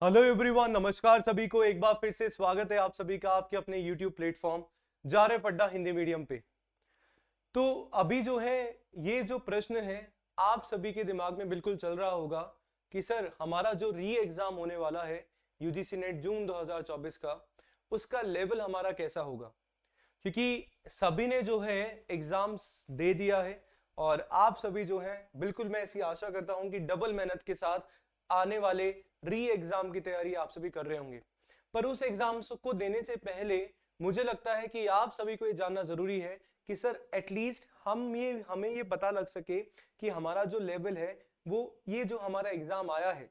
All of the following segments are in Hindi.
हेलो एवरीवन, नमस्कार सभी को। एक बार फिर से स्वागत है आप सभी का आपके अपने यूट्यूब प्लेटफॉर्म जा रहे फड्डा हिंदी मीडियम पे। तो अभी जो है ये जो प्रश्न है आप सभी के दिमाग में बिल्कुल चल रहा होगा कि सर हमारा जो री एग्जाम होने वाला है यूजीसी नेट जून 2024 का, उसका लेवल हमारा कैसा होगा। क्योंकि सभी ने जो है एग्जाम्स दे दिया है और आप सभी जो है बिल्कुल मैं ऐसी आशा करता हूं कि डबल मेहनत के साथ आने वाले री एग्जाम की तैयारी आप सभी कर रहे होंगे। पर उस एग्जाम को देने से पहले मुझे लगता है कि आप सभी को ये जानना जरूरी है कि सर एटलीस्ट हमें ये पता लग सके कि हमारा जो लेवल है वो ये जो हमारा एग्जाम आया है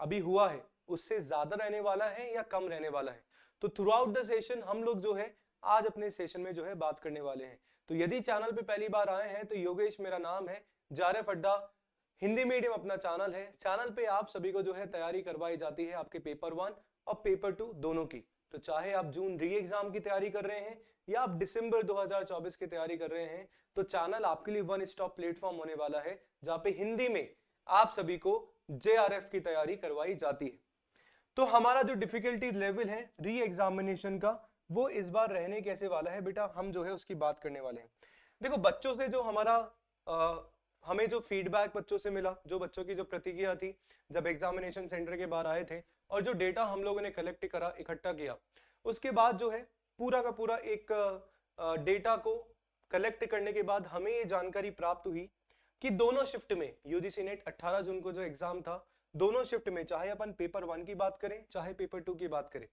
अभी हुआ है उससे ज्यादा रहने वाला है या कम रहने वाला है। तो थ्रू आउट द सेशन हम लोग जो है आज अपने सेशन में जो है बात करने वाले हैं। तो यदि चैनल पे पहली बार आए हैं तो योगेश मेरा नाम है, जा रहे फड्डा हिंदी मीडियम अपना चैनल है। चैनल पे आप सभी को जो है तैयारी करवाई जाती है आपके पेपर 1 और पेपर 2 दोनों की। तो चाहे आप जून री एग्जाम की तैयारी कर रहे हैं या आप दिसंबर 2024 की तैयारी कर रहे हैं, तो चैनल आपके लिए वन स्टॉप प्लेटफॉर्म होने वाला है जहां पे हिंदी में आप सभी को जेआरएफ की तैयारी करवाई जाती है। तो हमारा जो डिफिकल्टी लेवल है री एग्जामिनेशन का वो इस बार रहने कैसे वाला है बेटा, हम जो है उसकी बात करने वाले हैं। देखो बच्चों से जो हमारा हमें जो फीडबैक बच्चों से मिला, जो बच्चों की जो प्रतिक्रिया थी जब एग्जामिनेशन सेंटर के बाहर आए थे और जो डेटा हम लोगों ने कलेक्ट करा इकट्ठा किया, उसके बाद जो है पूरा का पूरा एक डेटा को कलेक्ट करने के बाद हमें ये जानकारी प्राप्त हुई कि दोनों शिफ्ट में यूजीसी नेट 18 जून को जो एग्जाम था, दोनों शिफ्ट में चाहे अपन पेपर 1 की बात करें चाहे पेपर 2 की बात करें,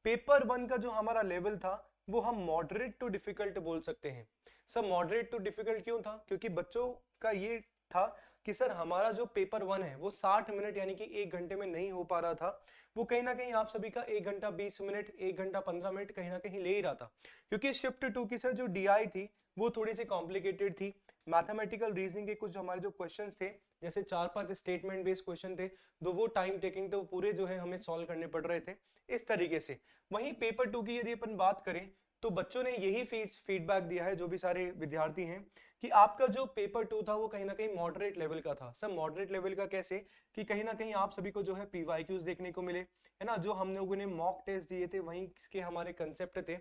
पेपर 1 का जो हमारा लेवल था वो हम मॉडरेट टू डिफिकल्ट बोल सकते हैं। सर मॉडरेट टू डिफिकल्ट क्यों था? क्योंकि बच्चों का ये था कि सर हमारा जो पेपर 1 है वो 60 मिनट यानी कि 1 घंटे में नहीं हो पा रहा था। वो कहीं ना कहीं आप सभी का 1 घंटा 20 मिनट 1 घंटा 15 मिनट कहीं ना कहीं ले ही रहा था। क्योंकि शिफ्ट 2 की सर जो डीआई थी वो थोड़ी सी कॉम्प्लिकेटेड थी। मैथमेटिकल रीजनिंग के कुछ हमारे जो क्वेश्चंस थे, जैसे 4-5 स्टेटमेंट बेस्ड क्वेश्चन थे, तो वो टाइम टेकिंग थे, वो पूरे जो है हमें सॉल्व करने पड़ रहे थे इस तरीके से। वहीं पेपर 2 की यदि अपन बात करें तो बच्चों ने यही फीडबैक दिया है, जो भी सारे विद्यार्थी हैं, कि आपका जो पेपर 2 था वो कहीं ना कहीं मॉडरेट लेवल का था। सर मॉडरेट लेवल का कैसे? कि कहीं ना कहीं आप सभी को जो है पीवाईक्यूज देखने को मिले, है ना, जो हम लोगों ने मॉक टेस्ट दिए थे वहीं के हमारे कंसेप्ट थे।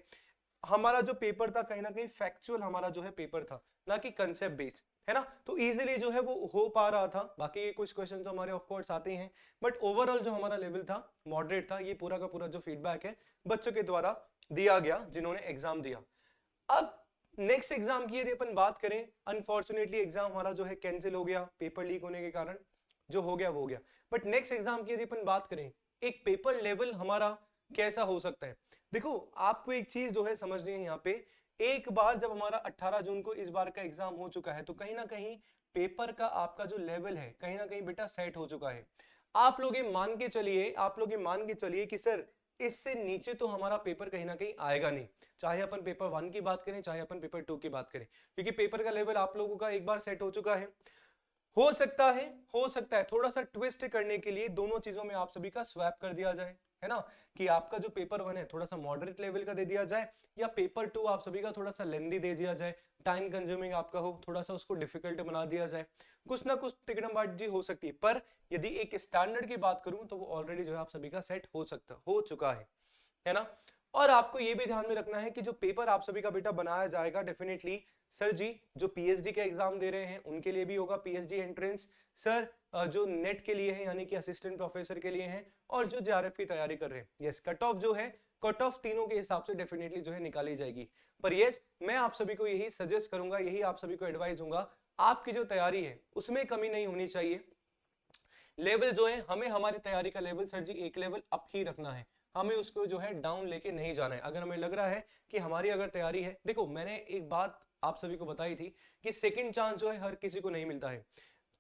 हमारा जो पेपर था कहीं ना कहीं फैक्चुअल हमारा जो है पेपर था, ना कि कंसेप्ट बेस्ड, है ना। तो इजीली जो है वो हो पा रहा था। बाकी के कुछ क्वेश्चन तो हमारे ऑफ कोर्स आते हैं, बट ओवरऑल जो हमारा लेवल था मॉडरेट था। ये पूरा का पूरा जो फीडबैक है बच्चों के द्वारा दिया गया जिन्होंने एग्जाम दिया। अब नेक्स्ट एग्जाम की यदि अपन बात करें, अनफॉर्चुनेटली एग्जाम हमारा जो है कैंसिल हो गया पेपर लीक होने के कारण। जो हो गया वो हो गया। बट नेक्स्ट एग्जाम की यदि अपन बात करें, एक पेपर लेवल हमारा कैसा हो सकता है। देखो आपको एक चीज जो है समझनी है यहाँ पे, एक बार जब हमारा 18 जून को इस बार का एग्जाम हो चुका है तो कहीं ना कहीं पेपर का आपका जो लेवल है कहीं ना कहीं बेटा सेट हो चुका है। आप लोग ये मान के चलिए कि सर इससे नीचे तो हमारा पेपर कहीं ना कहीं आएगा नहीं, चाहे अपन पेपर 1 की बात करें चाहे अपन पेपर 2 की बात करें, क्योंकि पेपर का लेवल आप लोगों का एक बार सेट हो चुका है। हो सकता है थोड़ा सा ट्विस्ट करने के लिए दोनों चीजों में आप सभी का स्वैप कर दिया जाए, है ना, कि आपका जो पेपर 1 है थोड़ा सा मॉडरेट लेवल का दे दिया जाए, या पेपर 2 आप सभी का थोड़ा सा लेंदी दे दिया जाए, टाइम कंज्यूमिंग आपका हो, थोड़ा सा उसको डिफिकल्ट बना दिया जाए। कुछ ना कुछ तिकड़मबाजी हो सकती है, पर यदि एक स्टैंडर्ड की बात करूं तो वो ऑलरेडी जो है आप सभी का सेट हो चुका है ना। और आपको ये भी ध्यान में रखना है कि जो पेपर आप सभी का बेटा बनाया जाएगा डेफिनेटली सर जी जो पीएचडी के एग्जाम दे रहे हैं उनके लिए भी होगा पीएचडी एंट्रेंस। सर जो नेट के लिए है यानी कि असिस्टेंट प्रोफेसर के लिए हैं, और जो जेआरएफ की तैयारी कर रहे हैं, यस कट ऑफ जो है कट ऑफ तीनों के हिसाब से डेफिनेटली जो है निकाली जाएगी। पर यस मैं आप सभी को यही सजेस्ट करूंगा, यही आप सभी को एडवाइस दूंगा, आपकी जो तैयारी है उसमें कमी नहीं होनी चाहिए। लेवल जो है हमें हमारी तैयारी का लेवल सर जी एक लेवल अप ही रखना है, हमें उसको जो है डाउन लेके नहीं जाना है। अगर हमें लग रहा है कि हमारी अगर तैयारी है, देखो मैंने एक बात आप सभी को बताई थी कि सेकंड चांस जो है हर किसी को नहीं मिलता है।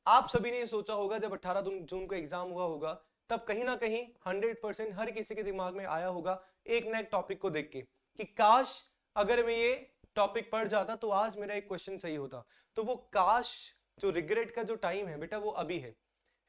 आप सभी ने ये सोचा होगा जब 18 जून को एग्जाम हुआ होगा तब कहीं ना कहीं 100% हर किसी के दिमाग में आया होगा एक ना एक टॉपिक को देख के कि काश अगर मैं ये टॉपिक पढ़ जाता तो आज मेरा एक क्वेश्चन सही होता। तो वो काश जो रिग्रेट का जो टाइम है बेटा वो अभी है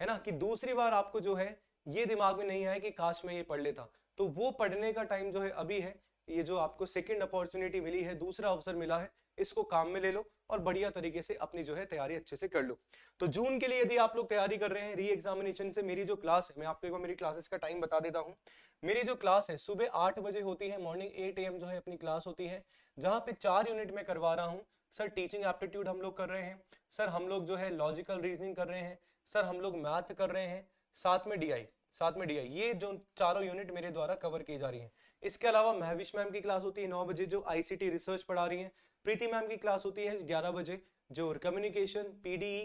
ना, कि दूसरी बार आपको जो है ये दिमाग में नहीं आया कि काश मैं ये पढ़ लेता। तो वो पढ़ने का टाइम जो है अभी है। ये जो आपको सेकंड अपॉर्चुनिटी मिली है, दूसरा अवसर मिला है, इसको काम में ले लो और बढ़िया तरीके से अपनी जो है तैयारी अच्छे से कर लो। तो जून के लिए यदि आप लोग तैयारी कर रहे हैं री एग्जामिनेशन से, मेरी जो क्लास है, मैं आपको एक बार मेरी क्लासेस का टाइम बता देता हूँ। मेरी जो क्लास है सुबह 8 बजे होती है, मॉर्निंग 8 AM जो है अपनी क्लास होती है, जहाँ पे 4 यूनिट में करवा रहा हूँ। सर टीचिंग एप्टीट्यूड हम लोग कर रहे हैं, सर हम लोग जो है लॉजिकल रीजनिंग कर रहे हैं, सर हम लोग मैथ कर रहे हैं, साथ में डीआई, ये जो चारों यूनिट मेरे द्वारा कवर की जा रही है। इसके अलावा महविश मैम की क्लास होती है 9 बजे जो आईसीटी रिसर्च पढ़ा रही है, प्रीति मैम की क्लास होती है 11 बजे जो कम्युनिकेशन पीडीई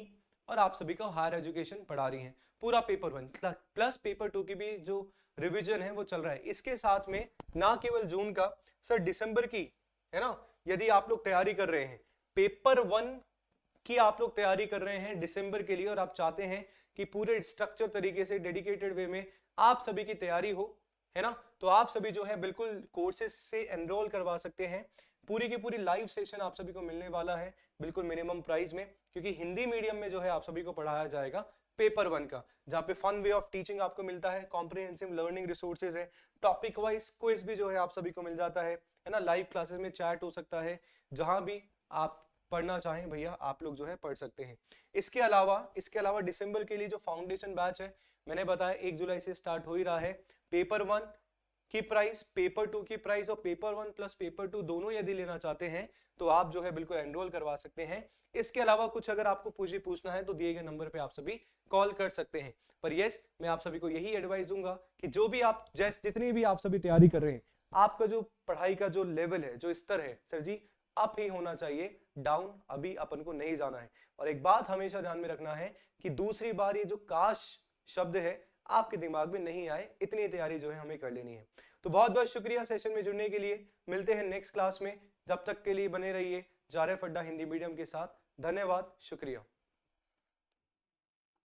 और आप सभी का हायर एजुकेशन पढ़ा रही हैं। पूरा पेपर 1 प्लस पेपर 2 की भी जो रिवीजन है वो चल रहा है। इसके साथ में ना केवल जून का, सर दिसंबर की है ना, यदि आप लोग तैयारी कर रहे हैं पेपर 1 की, आप लोग तैयारी कर रहे हैं दिसंबर के लिए और आप चाहते हैं कि पूरे स्ट्रक्चर तरीके से डेडिकेटेड वे में आप सभी की तैयारी हो, है ना, तो आप सभी जो है बिल्कुल कोर्सेज से एनरोल करवा सकते हैं। पूरी की पूरी लाइव सेशन आप सभी को मिलने वाला है बिल्कुल मिनिमम प्राइस में, क्योंकि हिंदी मीडियम में जो है आप सभी को पढ़ाया जाएगा पेपर 1 का, जहाँ पे फन वे ऑफ टीचिंग आपको मिलता है, कॉम्प्रिहेंसिव लर्निंग रिसोर्सेज है, टॉपिक वाइज क्विज भी जो है आप सभी को मिल जाता है ना, लाइव क्लासेस में चैट हो सकता है, जहां भी आप पढ़ना चाहें भैया आप लोग जो है पढ़ सकते हैं। इसके अलावा दिसंबर के लिए जो फाउंडेशन बैच है, मैंने बताया 1 जुलाई से स्टार्ट हो ही रहा है। पेपर 1 की प्राइस, पेपर 2 की प्राइस और पेपर 1 प्लस पेपर 2 दोनों यदि लेना चाहते हैं तो आप जो है बिल्कुल एनरोल करवा सकते हैं। इसके अलावा कुछ अगर आपको पूछना है तो दिए गए नंबर पे आप सभी कॉल कर सकते हैं। पर यस, मैं आप सभी को यही एडवाइस दूंगा कि जो भी आप जितनी भी आप सभी तैयारी कर रहे हैं, आपका जो पढ़ाई का जो लेवल है, जो स्तर है सर जी, अप ही होना चाहिए, डाउन अभी अपन को नहीं जाना है। और एक बात हमेशा ध्यान में रखना है कि दूसरी बार ये जो काश शब्द है आपके दिमाग में नहीं आए, इतनी तैयारी जो है हमें कर लेनी है। तो बहुत बहुत शुक्रिया सेशन में जुड़ने के लिए, मिलते हैं नेक्स्ट क्लास में, जब तक के लिए बने रहिए जारे फड्डा हिंदी मीडियम के साथ। धन्यवाद, शुक्रिया।